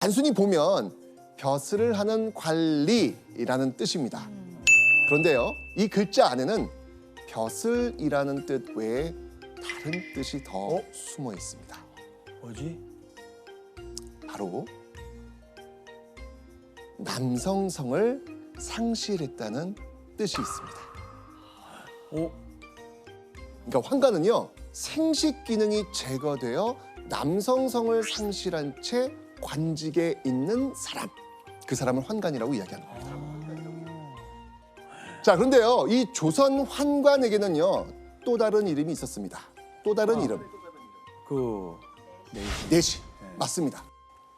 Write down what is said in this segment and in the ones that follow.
단순히 보면 벼슬을 하는 관리라는 뜻입니다. 그런데요, 이 글자 안에는 벼슬이라는 뜻 외에 다른 뜻이 더 숨어 있습니다. 뭐지? 바로 남성성을 상실했다는 뜻이 있습니다. 그러니까 환관은요, 생식 기능이 제거되어 남성성을 상실한 채 관직에 있는 사람, 그 사람을 환관이라고 이야기하는 겁니다. 자, 그런데요, 이 조선 환관에게는요 또 다른 이름이 있었습니다. 또 다른 이름, 그 내시. 맞습니다.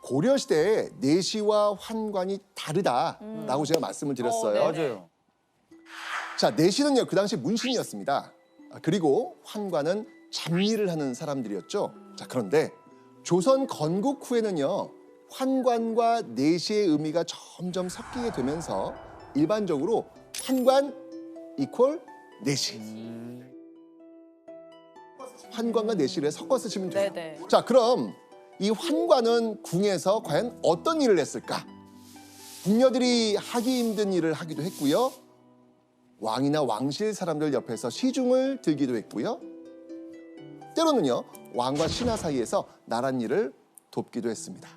고려 시대에 내시와 환관이 다르다라고 제가 말씀을 드렸어요. 맞아요. 자, 내시는요 그 당시 문신이었습니다. 그리고 환관은 잡일을 하는 사람들이었죠. 자, 그런데 조선 건국 후에는요 환관과 내시의 의미가 점점 섞이게 되면서 일반적으로 환관 이퀄 내시. 환관과 내시를 섞어 쓰시면 돼요. 네네. 자, 그럼 이 환관은 궁에서 과연 어떤 일을 했을까? 궁녀들이 하기 힘든 일을 하기도 했고요. 왕이나 왕실 사람들 옆에서 시중을 들기도 했고요. 때로는요, 왕과 신하 사이에서 나란 일을 돕기도 했습니다.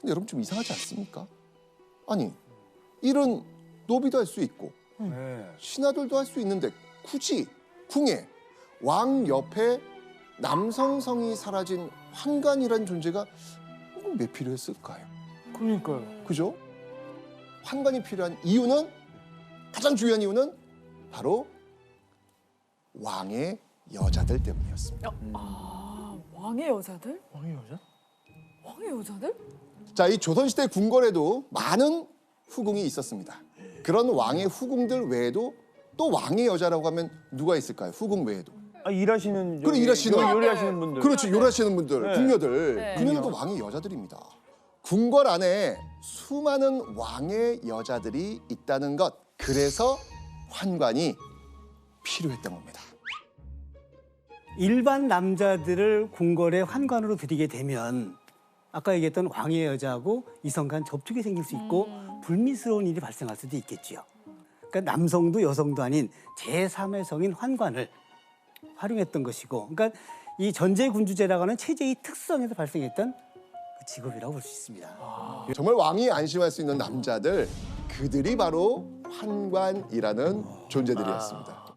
근데 여러분 좀 이상하지 않습니까? 아니, 일은 노비도 할 수 있고 네. 신하들도 할 수 있는데 굳이 궁에 왕 옆에 남성성이 사라진 환관이란 존재가 왜 필요했을까요? 그러니까요. 그죠? 환관이 필요한 이유는, 가장 중요한 이유는 바로 왕의 여자들 때문이었습니다. 왕의 여자들? 왕의 여자? 왕의 여자들? 자, 이 조선시대 궁궐에도 많은 후궁이 있었습니다. 그런 왕의 후궁들 외에도 또 왕의 여자라고 하면 누가 있을까요? 후궁 외에도. 아, 일하시는 그래, 일하시는. 요리하시는 분들. 그렇죠. 요리하시는 분들, 네. 궁녀들. 네. 궁녀들도 왕의 여자들입니다. 궁궐 안에 수많은 왕의 여자들이 있다는 것. 그래서 환관이 필요했던 겁니다. 일반 남자들을 궁궐의 환관으로 들이게 되면 아까 얘기했던 왕의 여자하고 이성 간 접촉이 생길 수 있고 불미스러운 일이 발생할 수도 있겠지요. 그러니까 남성도 여성도 아닌 제3의 성인 환관을 활용했던 것이고, 그러니까 이 전제군주제라고 하는 체제의 특성에서 발생했던 그 직업이라고 볼 수 있습니다. 정말 왕이 안심할 수 있는 남자들, 그들이 바로 환관이라는 존재들이었습니다.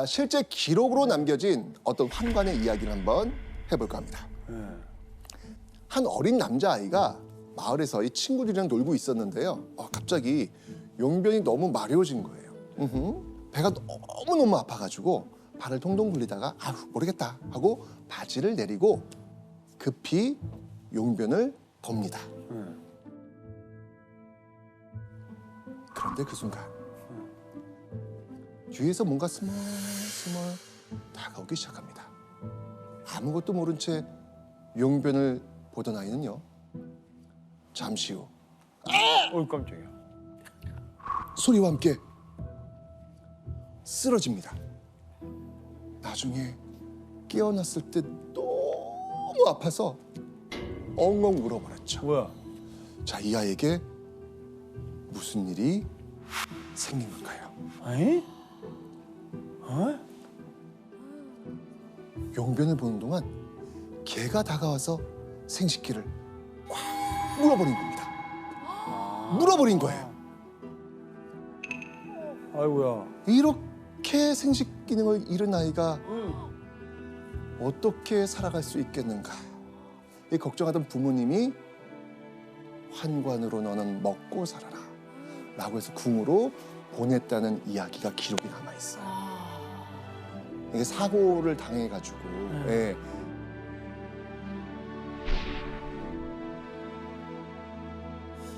실제 기록으로 남겨진 어떤 환관의 이야기를 한번 해볼까 합니다. 한 어린 남자아이가 마을에서 이 친구들이랑 놀고 있었는데요. 갑자기 용변이 너무 마려워진 거예요. 배가 너무너무 아파가지고 발을 동동 굴리다가 아휴 모르겠다 하고 바지를 내리고 급히 용변을 봅니다. 그런데 그 순간 뒤에서 뭔가 스멀스멀 다가오기 시작합니다. 아무것도 모른 채 용변을 보던 아이는요, 잠시 후 어이 깜짝이야. 소리와 함께 쓰러집니다. 나중에 깨어났을 때 너무 아파서 엉엉 울어버렸죠. 뭐야? 자, 이 아이에게 무슨 일이 생긴 걸까요? 아니? 어? 용변을 보는 동안 개가 다가와서 생식기를 꽉 물어버린 겁니다. 물어버린 거예요. 아이고야. 이렇게 생식 기능을 잃은 아이가 어떻게 살아갈 수 있겠는가? 이 걱정하던 부모님이 환관으로 너는 먹고 살아라 라고 해서 궁으로 보냈다는 이야기가 기록이 남아있어요. 이게 사고를 당해가지고 예.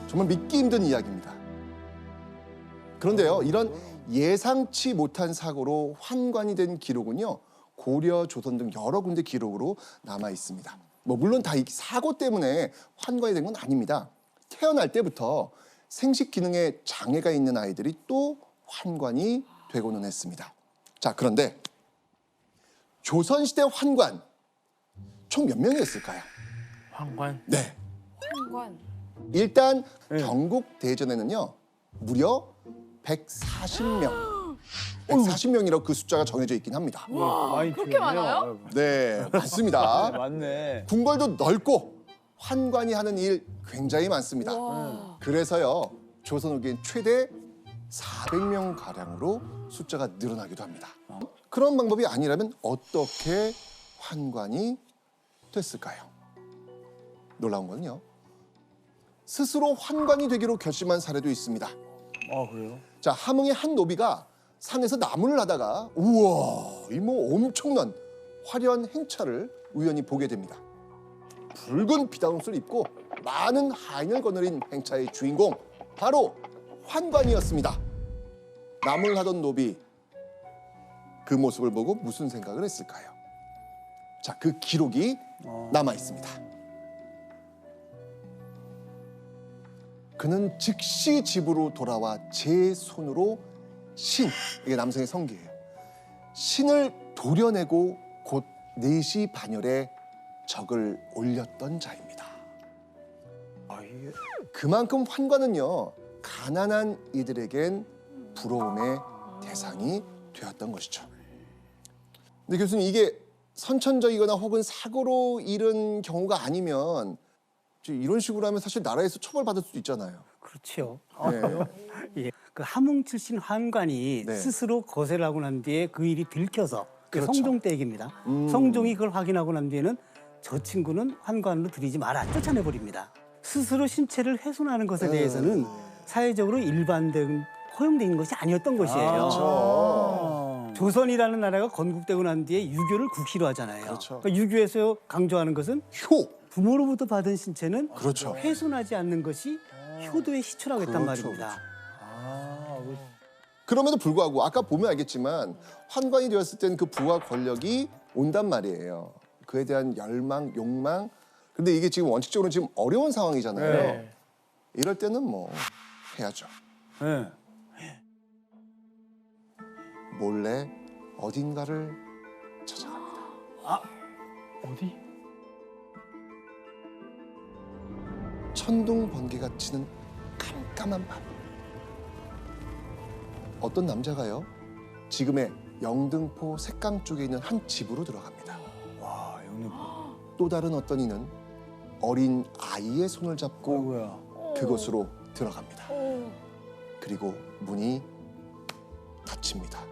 정말 믿기 힘든 이야기입니다. 그런데요, 이런 예상치 못한 사고로 환관이 된 기록은요, 고려, 조선 등 여러 군데 기록으로 남아 있습니다. 물론 다 이 사고 때문에 환관이 된 건 아닙니다. 태어날 때부터 생식 기능에 장애가 있는 아이들이 또 환관이 되고는 했습니다. 자, 그런데 조선시대 환관 총 몇 명이었을까요? 황관? 네, 판관. 일단 네. 경국 대전에는요 무려 140명, 140명이라고 그 숫자가 정해져 있긴 합니다. 많이 그렇게 틀렸네요. 많아요? 아이고. 네, 맞습니다. 맞네. 궁궐도 넓고 환관이 하는 일 굉장히 많습니다. 와. 그래서요 조선 후기엔 최대 400명 가량으로 숫자가 늘어나기도 합니다. 그런 방법이 아니라면 어떻게 환관이 됐을까요? 놀라운 건요. 스스로 환관이 되기로 결심한 사례도 있습니다. 아 그래요? 자, 함흥의 한 노비가 산에서 나무를 하다가 우와, 이 뭐 엄청난 화려한 행차를 우연히 보게 됩니다. 붉은 비단옷을 입고 많은 하인을 거느린 행차의 주인공 바로 환관이었습니다. 나무를 하던 노비 그 모습을 보고 무슨 생각을 했을까요? 자, 그 기록이 남아 있습니다. 그는 즉시 집으로 돌아와 제 손으로 신, 이게 남성의 성기예요. 신을 도려내고 곧 4시 반열에 적을 올렸던 자입니다. 아 이게 그만큼 환관은요 가난한 이들에겐 부러움의 대상이 되었던 것이죠. 근데 교수님 이게 선천적이거나 혹은 사고로 잃은 경우가 아니면 이런 식으로 하면 사실 나라에서 처벌받을 수도 있잖아요. 그렇죠. 네. 예, 그 함흥 출신 환관이 네. 스스로 거세를 하고 난 뒤에 그 일이 들켜서 그 그렇죠. 성종 때 얘기입니다. 성종이 그걸 확인하고 난 뒤에는 저 친구는 환관으로 들이지 마라 쫓아내버립니다. 스스로 신체를 훼손하는 것에 대해서는 사회적으로 일반된 허용되는 것이 아니었던 것이에요. 그렇죠. 조선이라는 나라가 건국되고 난 뒤에 유교를 국시로 하잖아요. 그렇죠. 그러니까 유교에서 강조하는 것은 효. 부모로부터 받은 신체는 그렇죠. 훼손하지 않는 것이 효도의 시초라고 했단 그렇죠, 말입니다. 아 그럼에도 불구하고 아까 보면 알겠지만 환관이 되었을 때는 그 부와 권력이 온단 말이에요. 그에 대한 열망, 욕망. 근데 이게 지금 원칙적으로 지금 어려운 상황이잖아요. 네. 이럴 때는 뭐 해야죠. 네. 몰래 어딘가를 찾아갑니다. 어디? 천둥 번개가 치는 깜깜한 밤. 어떤 남자가요. 지금의 영등포 색강 쪽에 있는 한 집으로 들어갑니다. 와 여기 또 다른 어떤 이는 어린 아이의 손을 잡고 뭐야? 그곳으로 들어갑니다. 오. 그리고 문이 닫힙니다.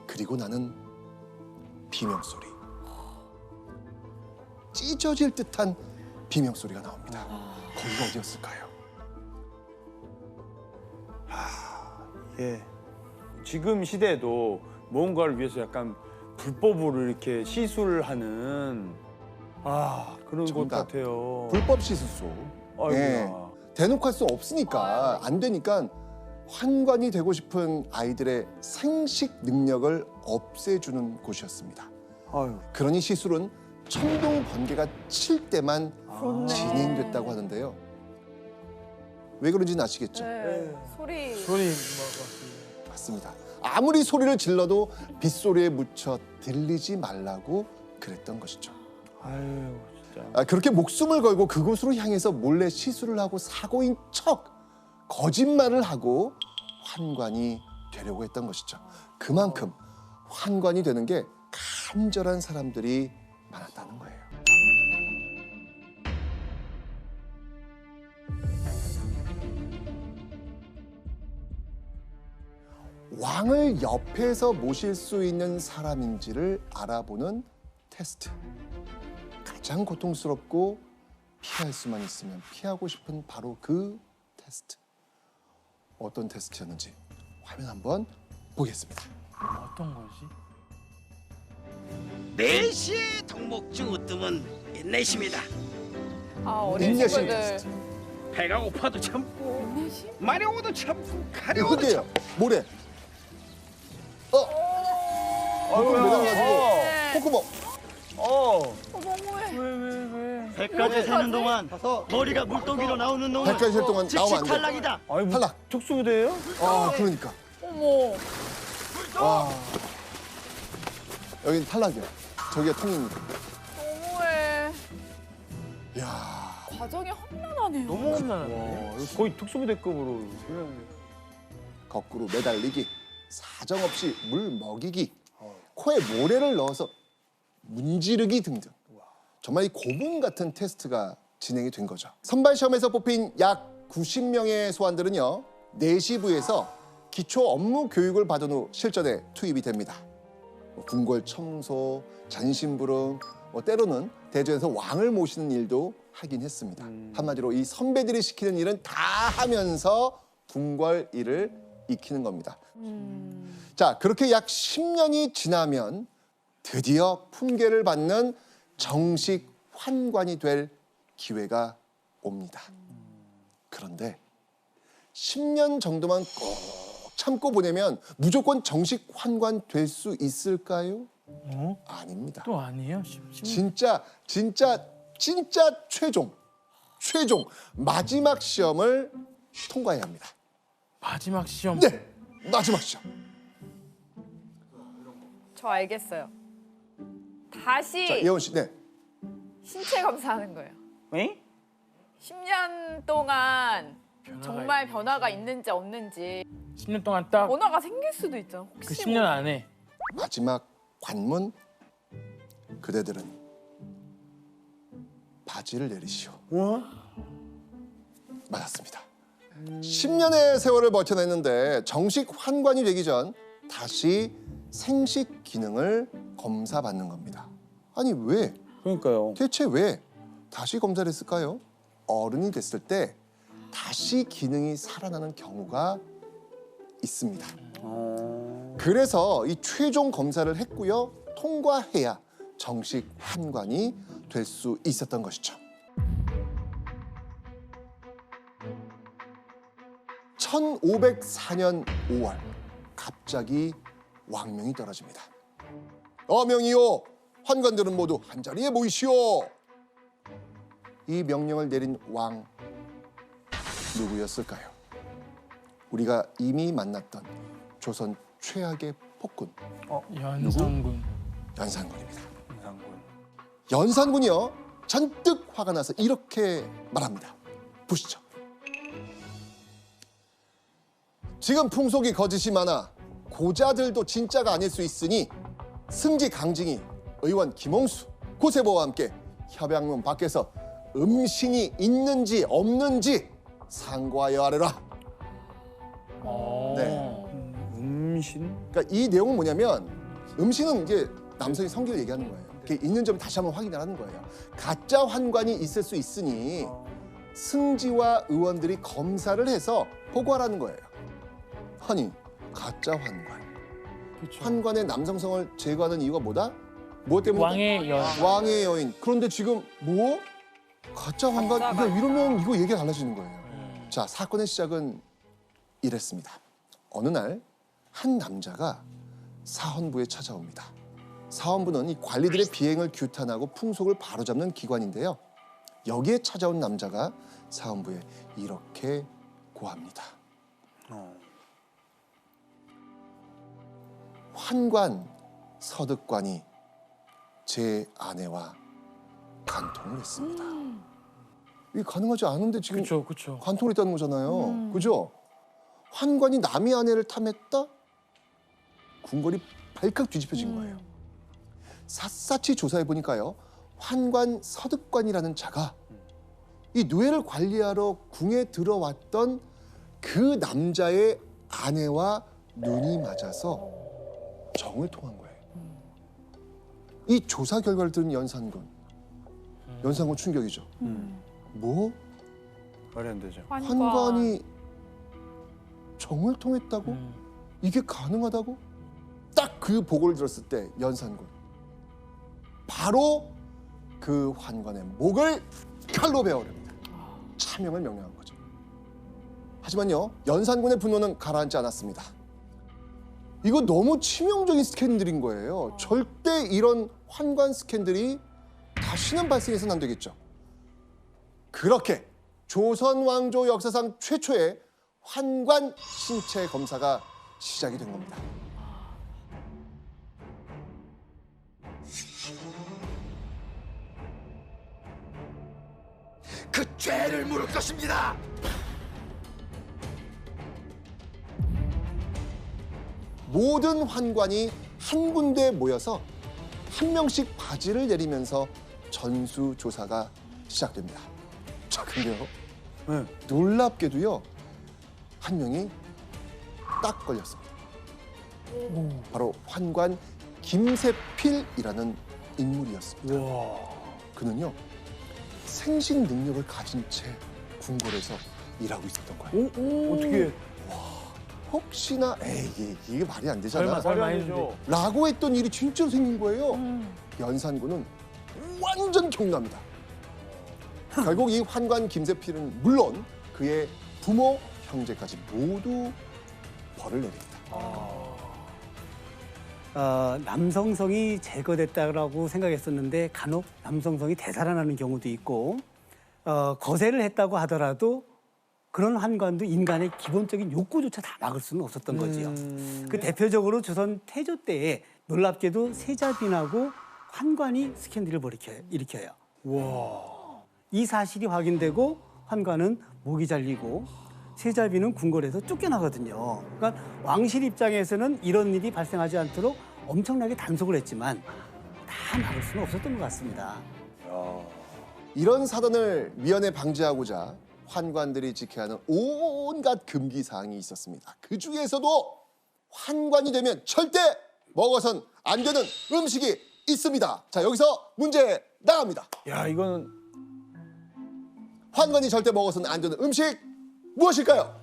그리고 나는 비명소리. 찢어질 듯한 비명소리가 나옵니다. 거기가 어디였을까요? 예. 지금 시대에도 뭔가를 위해서 약간 불법으로 이렇게 시술하는 그런 곳 정답. 같아요. 불법 시술소. 아이고야. 대놓고 할 수 없으니까 안 되니까 환관이 되고 싶은 아이들의 생식 능력을 없애주는 곳이었습니다. 아유. 그러니 시술은 천둥 번개가 칠 때만 그렇네. 진행됐다고 하는데요. 왜 그런지는 아시겠죠? 네. 소리. 소리 맞습니다. 아무리 소리를 질러도 빗소리에 묻혀 들리지 말라고 그랬던 것이죠. 아유 진짜. 그렇게 목숨을 걸고 그곳으로 향해서 몰래 시술을 하고 사고인 척 거짓말을 하고 환관이 되려고 했던 것이죠. 그만큼 환관이 되는 게 간절한 사람들이 많았다는 거예요. 왕을 옆에서 모실 수 있는 사람인지를 알아보는 테스트. 가장 고통스럽고 피할 수만 있으면 피하고 싶은 바로 그 테스트. 어떤 테스트였는지 화면 한번 보겠습니다. 어떤 거지? 4시에 동목중 으뜸은 인내심이다. 아 어린 인내심 친구들. 테스트. 배가 고파도 참고 인내심? 마려워도 참고 가려워도 흑이에요. 참고. 모래. 콧구멍 매달아가지고 콧구멍. 너무해. 왜? 배까지 새는 동안 머리가 물동기로 나오는 놈은 배까지 셀 동안 즉시 나오면 안 돼. 탈락이다. 아니 뭐 탈락. 특수부대예요? 그러니까. 어머. 여긴 탈락이야. 저기가 통입니다. 너무해. 이야, 과정이 험난하네요. 너무 험난한데? 이거 거의 특수부대급으로 훈련을. 거꾸로 매달리기, 사정없이 물 먹이기, 코에 모래를 넣어서 문지르기 등등. 정말 이 고문 같은 테스트가 진행이 된 거죠. 선발 시험에서 뽑힌 약 90명의 소환들은요, 내시부에서 기초 업무 교육을 받은 후 실전에 투입이 됩니다. 궁궐 청소, 잔심부름, 때로는 대전에서 왕을 모시는 일도 하긴 했습니다. 한마디로 이 선배들이 시키는 일은 다 하면서 궁궐 일을 익히는 겁니다. 자, 그렇게 약 10년이 지나면 드디어 품계를 받는 정식 환관이 될 기회가 옵니다. 그런데 10년 정도만 꼭 참고 보내면 무조건 정식 환관 될 수 있을까요? 아닙니다. 또 아니에요? 진짜 최종 마지막 시험을 통과해야 합니다. 마지막 시험. 네, 마지막 시험. 저 알겠어요. 다시 자, 예원 씨, 네. 신체 검사하는 거예요. 에? 10년 동안 변화가 정말 있는지. 변화가 있는지 없는지 10년 동안 딱 그 변화가 생길 수도 있잖아. 혹시 10년 안에 마지막 관문, 그대들은 바지를 내리시오. 맞았습니다. 10년의 세월을 버텨냈는데 정식 환관이 되기 전 다시 생식 기능을 검사받는 겁니다. 아니 왜? 그러니까요. 대체 왜 다시 검사를 했을까요? 어른이 됐을 때 다시 기능이 살아나는 경우가 있습니다. 그래서 이 최종 검사를 했고요. 통과해야 정식 환관이 될 수 있었던 것이죠. 1504년 5월 갑자기 왕명이 떨어집니다. 어명이요, 환관들은 모두 한자리에 모이시오. 이 명령을 내린 왕 누구였을까요? 우리가 이미 만났던 조선 최악의 폭군 연산군. 연산군입니다. 연산군. 연산군이요, 잔뜩 화가 나서 이렇게 말합니다. 보시죠. 지금 풍속이 거짓이 많아 고자들도 진짜가 아닐 수 있으니 승지 강징이 의원 김홍수, 고세보와 함께 협양문 밖에서 음신이 있는지 없는지 상고하여 아뢰라. 네. 음신? 그러니까 이 내용은 뭐냐면, 음신은 이제 남성의 성기를 얘기하는 거예요. 그게 있는 점을 다시 한번 확인을 하는 거예요. 가짜 환관이 있을 수 있으니 승지와 의원들이 검사를 해서 보고하라는 거예요. 아니, 가짜 환관. 그렇죠. 환관의 남성성을 제거하는 이유가 뭐다? 무엇 때문에? 왕의 여. 왕의 여인. 그런데 지금 뭐? 가짜 환관? 이거 이러면 이거 얘기가 달라지는 거예요. 자, 사건의 시작은 이랬습니다. 어느 날 한 남자가 사헌부에 찾아옵니다. 사헌부는 이 관리들의 비행을 규탄하고 풍속을 바로잡는 기관인데요. 여기에 찾아온 남자가 사헌부에 이렇게 고합니다. 환관 서득관이 제 아내와 간통을 했습니다. 이게 가능하지 않은데 지금 그렇죠, 그렇죠. 관통을 했다는 거잖아요. 그죠? 환관이 남의 아내를 탐했다? 궁궐이 발칵 뒤집혀진 거예요. 샅샅이 조사해 보니까요, 환관 서득관이라는 자가 이 누에를 관리하러 궁에 들어왔던 그 남자의 아내와 눈이 맞아서 정을 통한 거예요. 이 조사 결과를 들은 연산군 충격이죠. 뭐? 말이 안 되죠. 환관이 정을 통했다고? 이게 가능하다고? 딱 그 보고를 들었을 때 연산군 바로 그 환관의 목을 칼로 베어버립니다. 차명을 명령한 거죠. 하지만요, 연산군의 분노는 가라앉지 않았습니다. 이거 너무 치명적인 스캔들인 거예요. 절대 이런 환관 스캔들이 다시는 발생해서는 안 되겠죠. 그렇게 조선 왕조 역사상 최초의 환관 신체 검사가 시작이 된 겁니다. 그 죄를 물을 것입니다. 모든 환관이 한 군데 모여서 한 명씩 바지를 내리면서 전수조사가 시작됩니다. 자, 근데요. 네. 놀랍게도요. 한 명이 딱 걸렸습니다. 바로 환관 김세필이라는 인물이었습니다. 와. 그는요. 생식 능력을 가진 채 궁궐에서 일하고 있었던 거예요. 어떻게 혹시나 에이 이게 말이 안 되잖아. 설마 해줘. 라고 했던 일이 진짜로 생긴 거예요. 연산군은 완전 경납니다. 결국 이 환관 김세필은 물론 그의 부모, 형제까지 모두 벌을 내립니다. 남성성이 제거됐다고 생각했었는데 간혹 남성성이 되살아나는 경우도 있고 거세를 했다고 하더라도 그런 환관도 인간의 기본적인 욕구조차 다 막을 수는 없었던 거지요. 그 대표적으로 조선 태조 때에 놀랍게도 세자빈하고 환관이 스캔들을 일으켜요. 와. 이 사실이 확인되고 환관은 목이 잘리고 세자빈은 궁궐에서 쫓겨나거든요. 그러니까 왕실 입장에서는 이런 일이 발생하지 않도록 엄청나게 단속을 했지만 다 막을 수는 없었던 것 같습니다. 이런 사단을 미연에 방지하고자 환관들이 지켜야 하는 온갖 금기 사항이 있었습니다. 그 중에서도 환관이 되면 절대 먹어선 안 되는 음식이 있습니다. 자, 여기서 문제 나갑니다. 야, 이거는 환관이 절대 먹어서는 안 되는 음식 무엇일까요?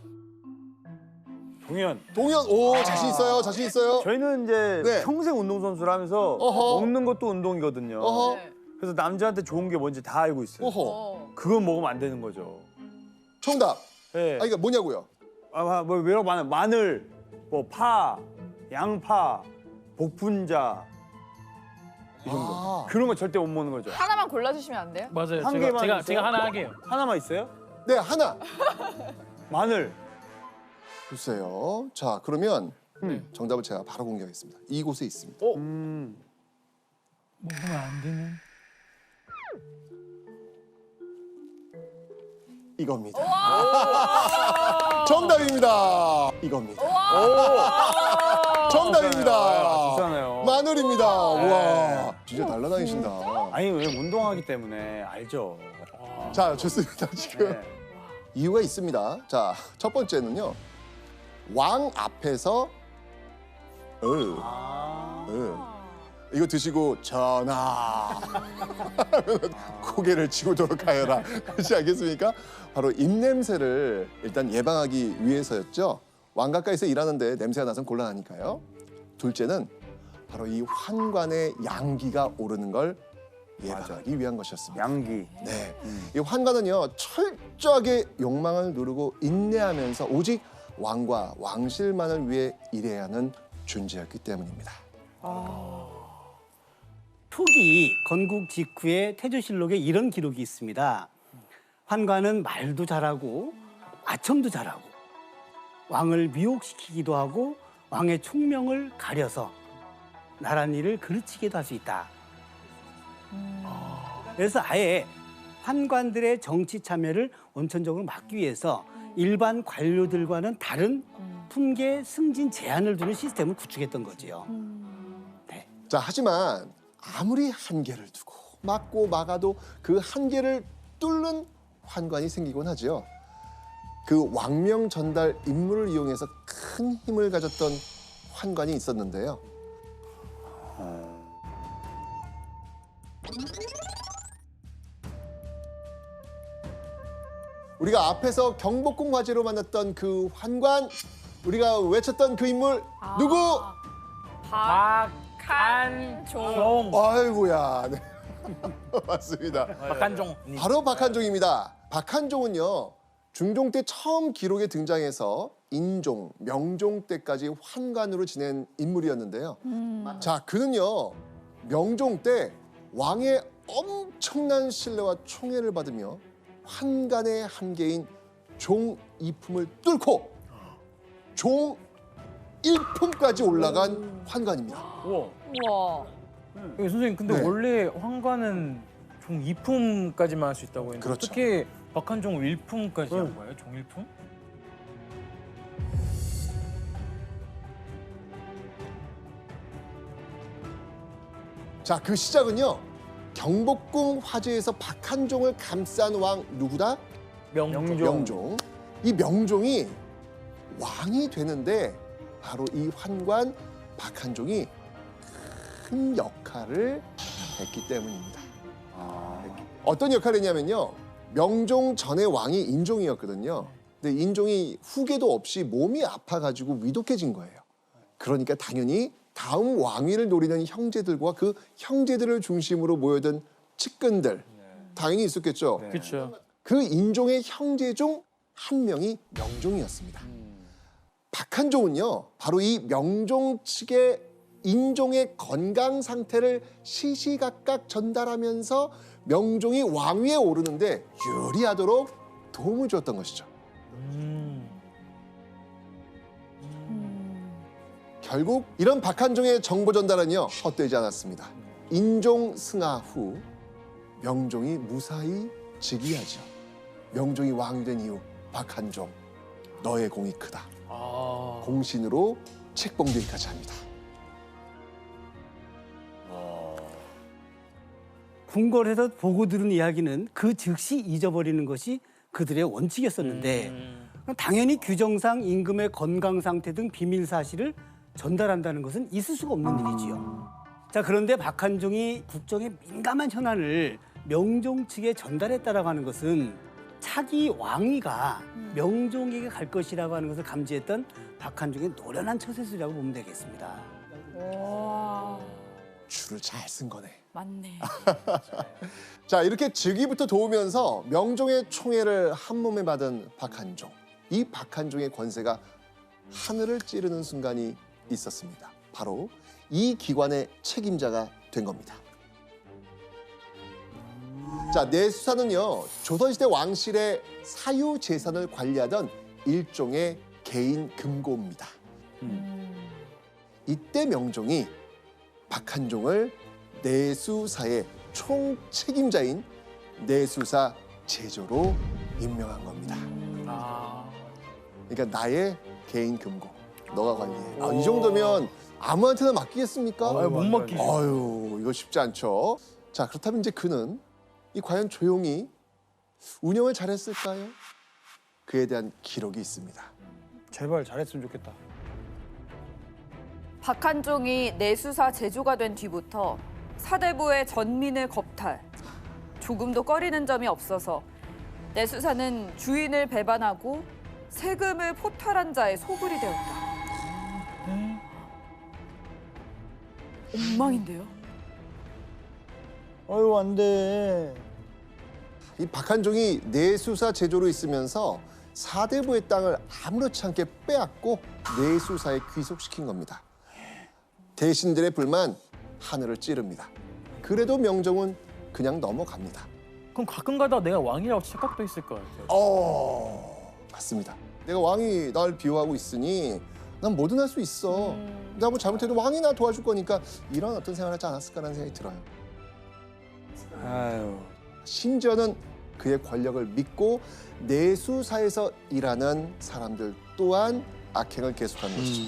동현. 동현, 오 자신 있어요, 자신 있어요. 저희는 이제 네. 평생 운동선수를 하면서 어허. 먹는 것도 운동이거든요. 어허, 네. 그래서 남자한테 좋은 게 뭔지 다 알고 있어요. 어허. 그건 먹으면 안 되는 거죠. 정답. 네. 아, 이게 뭐냐고요? 뭐 여러 많아요. 마늘, 뭐 파, 양파, 복분자 이 정도. 아. 그런 거 절대 못 먹는 거죠. 하나만 골라주시면 안 돼요? 맞아요. 한 제가 개만 제가 있어요? 제가 하나 하게요. 하나만 있어요? 네, 하나. 마늘. 글쎄요. 자, 그러면 정답을 제가 바로 공개하겠습니다. 이곳에 있습니다. 먹으면 안 되는. 이겁니다. 정답입니다. 이겁니다. 정답입니다. 비싸네요. 마늘입니다. 와, 진짜 날라다니신다. 아니 왜 운동하기 때문에 알죠. 자, 좋습니다. 지금 네. 이유가 있습니다. 자, 첫 번째는요. 왕 앞에서 이거 드시고 전하 고개를 치고 돌아가여라. 그렇지 않겠습니까? 바로 입냄새를 일단 예방하기 위해서였죠. 왕 가까이서 일하는데 냄새가 나선 곤란하니까요. 둘째는 바로 이 환관의 양기가 오르는 걸 예방하기 위한 것이었습니다. 양기. 네, 이 환관은요 철저하게 욕망을 누르고 인내하면서 오직 왕과 왕실만을 위해 일해야 하는 존재였기 때문입니다. 초기 건국 직후에 태조실록에 이런 기록이 있습니다. 환관은 말도 잘하고 아첨도 잘하고 왕을 미혹시키기도 하고 왕의 총명을 가려서 나란 일을 그르치게도 할 수 있다. 그래서 아예 환관들의 정치 참여를 원천적으로 막기 위해서 일반 관료들과는 다른 품계 승진 제한을 두는 시스템을 구축했던 거지요. 네. 자, 하지만 아무리 한계를 두고 막고 막아도 그 한계를 뚫는 환관이 생기곤 하죠. 그 왕명 전달 임무를 이용해서 큰 힘을 가졌던 환관이 있었는데요. 우리가 앞에서 경복궁 화재로 만났던 그 환관, 우리가 외쳤던 그 인물 누구? 박한종. 아이고야, 네. 맞습니다. 박한종. 바로 박한종입니다. 박한종은요 중종 때 처음 기록에 등장해서 인종, 명종 때까지 환관으로 지낸 인물이었는데요. 자, 그는요 명종 때 왕의 엄청난 신뢰와 총애를 받으며 환관의 한계인 종 2품을 뚫고 종 1품까지 올라간 환관입니다. 우와. 우와. 선생님 근데 네. 원래 환관은 총 2품까지만 할 수 있다고 했는데 그렇죠. 어떻게 박한종 일품까지 한 거예요? 종일품? 자, 그 시작은요. 경복궁 화재에서 박한종을 감싼 왕 누구다? 명종. 명종. 이 명종이 왕이 되는데 바로 이 환관 박한종이 큰 역할을 했기 때문입니다. 어떤 역할을 했냐면요. 명종 전에 왕이 인종이었거든요. 근데 인종이 후계도 없이 몸이 아파가지고 위독해진 거예요. 그러니까 당연히 다음 왕위를 노리는 형제들과 그 형제들을 중심으로 모여든 측근들 당연히 있었겠죠. 그렇죠. 그 인종의 형제 중 한 명이 명종이었습니다. 박한종은요, 바로 이 명종 측의 인종의 건강 상태를 시시각각 전달하면서 명종이 왕위에 오르는데 유리하도록 도움을 줬던 것이죠. 결국 이런 박한종의 정보 전달은요, 헛되지 않았습니다. 인종 승하 후 명종이 무사히 즉위하죠. 명종이 왕이 된 이후 박한종, 너의 공이 크다. 공신으로 책봉되기까지 합니다. 궁궐에서 보고 들은 이야기는 그 즉시 잊어버리는 것이 그들의 원칙이었었는데 당연히 규정상 임금의 건강 상태 등 비밀 사실을 전달한다는 것은 있을 수가 없는 일이지요. 자, 그런데 박한종이 국정의 민감한 현안을 명종 측에 전달했다라고 하는 것은 차기 왕위가 명종에게 갈 것이라고 하는 것을 감지했던 박한종의 노련한 처세술이라고 보면 되겠습니다. 와, 줄을 잘 쓴 거네. 맞네. 자, 이렇게 즉위부터 도우면서 명종의 총애를 한 몸에 받은 박한종. 이 박한종의 권세가 하늘을 찌르는 순간이 있었습니다. 바로 이 기관의 책임자가 된 겁니다. 자, 내수사는요, 조선시대 왕실의 사유 재산을 관리하던 일종의 개인 금고입니다. 이때 명종이 박한종을 내수사의 총책임자인 내수사 제조로 임명한 겁니다. 그러니까 나의 개인 금고, 너가 관리해. 이 정도면 아무한테나 맡기겠습니까? 못 맡기죠. 아유, 이거 쉽지 않죠. 자, 그렇다면 이제 그는 이 과연 조용히 운영을 잘했을까요? 그에 대한 기록이 있습니다. 제발 잘했으면 좋겠다. 박한종이 내수사 제조가 된 뒤부터 사대부의 전민을 겁탈, 조금도 꺼리는 점이 없어서 내수사는 주인을 배반하고 세금을 포탈한 자의 소굴이 되었다. 엉망인데요? 어휴, 안 돼. 이 박한종이 내수사 제조로 있으면서 사대부의 땅을 아무렇지 않게 빼앗고 내수사에 귀속시킨 겁니다. 대신들의 불만 하늘을 찌릅니다. 그래도 명종은 그냥 넘어갑니다. 그럼 가끔가다 내가 왕이라고 착각도 있을 것 같아요. 맞습니다. 내가 왕이 날 비호하고 있으니 난 뭐든 할 수 있어. 내가 뭐 잘못해도 왕이 나 도와줄 거니까 이런 어떤 생활을 하지 않았을까라는 생각이 들어요. 아유. 심지어는 그의 권력을 믿고 내수사에서 일하는 사람들 또한 악행을 계속한 것이죠.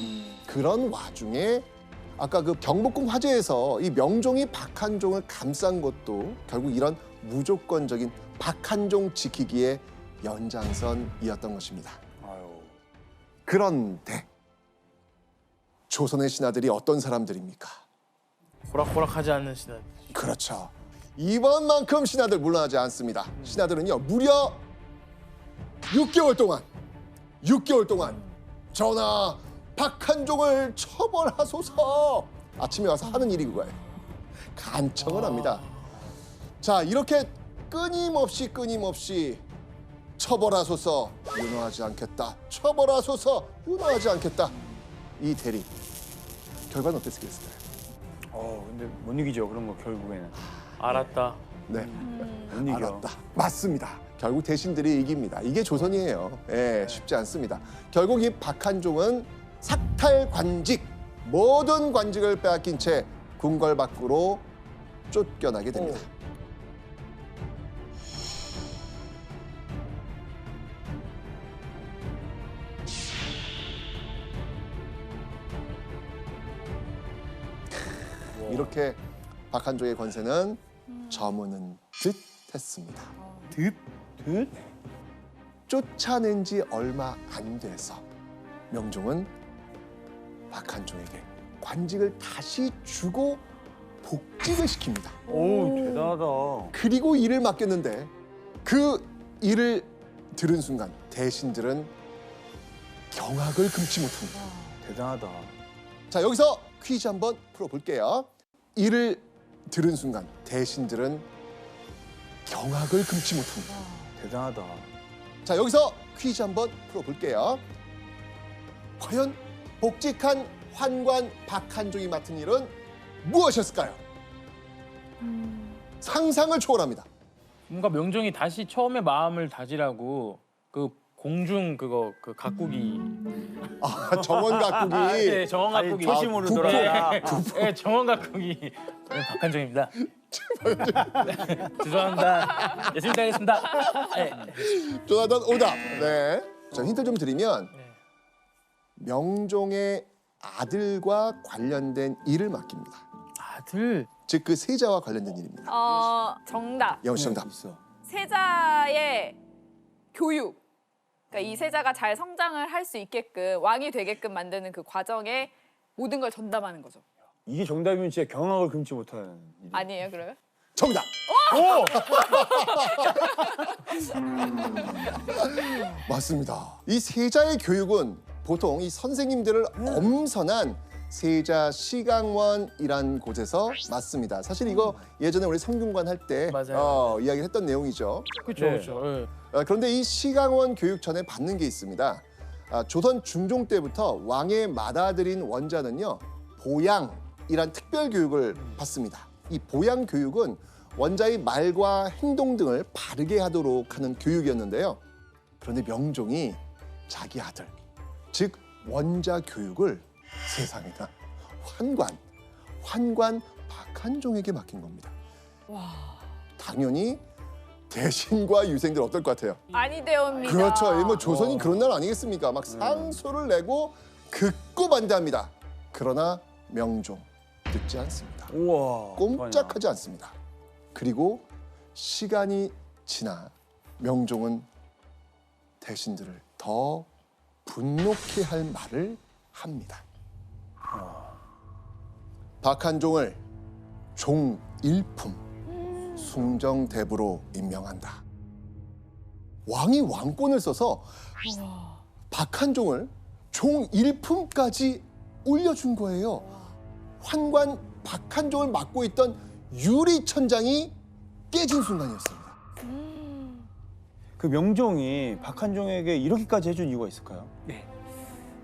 그런 와중에 아까 그 경복궁 화재에서 이 명종이 박한종을 감싼 것도 결국 이런 무조건적인 박한종 지키기의 연장선이었던 것입니다. 아유. 그런데 조선의 신하들이 어떤 사람들입니까? 호락호락하지 않는 신하들. 그렇죠. 이번만큼 신하들 물러나지 않습니다. 신하들은요, 무려 6개월 동안 전하 박한종을 처벌하소서. 아침에 와서 하는 일이 그거예요. 간청을 합니다. 자, 이렇게 끊임없이 처벌하소서, 윤호하지 않겠다. 처벌하소서, 윤호하지 않겠다. 이 대립 결과는 어땠겠어요? 근데 못 이기죠. 그런 거 결국에는. 알았다. 네. 못 이겨. 알았다. 맞습니다. 결국 대신들이 이깁니다. 이게 조선이에요. 예, 쉽지 않습니다. 결국 이 박한종은 삭탈관직, 모든 관직을 빼앗긴 채 궁궐 밖으로 쫓겨나게 됩니다. 이렇게 박한종의 권세는 저무는 듯 했습니다. 듯? 쫓아낸 지 얼마 안 돼서 명종은 박한종에게 관직을 다시 주고 복직을 시킵니다. 오, 대단하다. 그리고 일을 맡겼는데 그 일을 들은 순간 대신들은 경악을 금치 못합니다. 대단하다. 자, 여기서 퀴즈 한번 풀어볼게요. 일을 들은 순간 대신들은 경악을 금치 못합니다. 대단하다. 자, 여기서 퀴즈 한번 풀어볼게요. 과연 복직한 환관 박한종이 맡은 일은 무엇이었을까요? 상상을 초월합니다. 뭔가 명종이 다시 처음에 마음을 다지라고 그 공중 그거 그 가꾸기. 아, 정원 가꾸기. 네, 정원 아니, 가꾸기. 초심으로 부포. 돌아가. 네, 정원 가꾸기. 네, 박한종입니다. 죄송합니다. 열심히 하겠습니다. 네. 조나단 오답. 네. 자, 힌트 좀 드리면 명종의 아들과 관련된 일을 맡깁니다. 아들. 즉 그 세자와 관련된 일입니다. 정답. 영씨 정답. 있어. 세자의 교육. 그러니까 이 세자가 잘 성장을 할 수 있게끔 왕이 되게끔 만드는 그 과정에 모든 걸 전담하는 거죠. 이게 정답이면 진짜 경악을 금치 못하는 일이. 아니에요, 그러면? 정답. 맞습니다. 이 세자의 교육은 보통 이 선생님들을 엄선한 세자 시강원이란 곳에서 맡습니다. 사실 이거 예전에 우리 성균관 할 때 맞아요. 이야기를 했던 내용이죠. 그렇죠, 네. 그렇죠. 네. 그런데 이 시강원 교육 전에 받는 게 있습니다. 조선 중종 때부터 왕의 맏아들인 원자는요, 보양이란 특별 교육을 받습니다. 이 보양 교육은 원자의 말과 행동 등을 바르게 하도록 하는 교육이었는데요. 그런데 명종이 자기 아들, 즉 원자 교육을 세상에나 환관 박한종에게 맡긴 겁니다. 당연히 대신과 유생들 어떨 것 같아요? 아니되옵니다. 그렇죠. 뭐 조선이 그런 날 아니겠습니까? 막 상소를 내고 극구 반대합니다. 그러나 명종 듣지 않습니다. 우와. 꼼짝하지 않습니다. 그리고 시간이 지나 명종은 대신들을 더 분노케 할 말을 합니다. 박한종을 종일품 숭정대부로 임명한다. 왕이 왕권을 써서 박한종을 종일품까지 올려준 거예요. 환관 박한종을 맡고 있던 유리천장이 깨진 순간이었습니다. 그 명종이 박한종에게 이렇게까지 해준 이유가 있을까요? 네.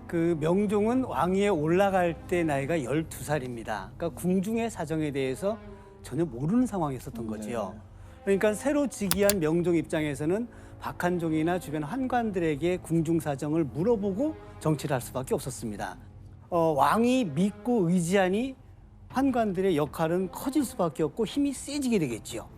그 명종은 왕위에 올라갈 때 나이가 12살입니다. 그러니까 궁중의 사정에 대해서 전혀 모르는 상황이었었던 거지요. 그러니까 새로 즉위한 명종 입장에서는 박한종이나 주변 환관들에게 궁중 사정을 물어보고 정치를 할 수밖에 없었습니다. 왕이 믿고 의지하니 환관들의 역할은 커질 수밖에 없고 힘이 세지게 되겠지요.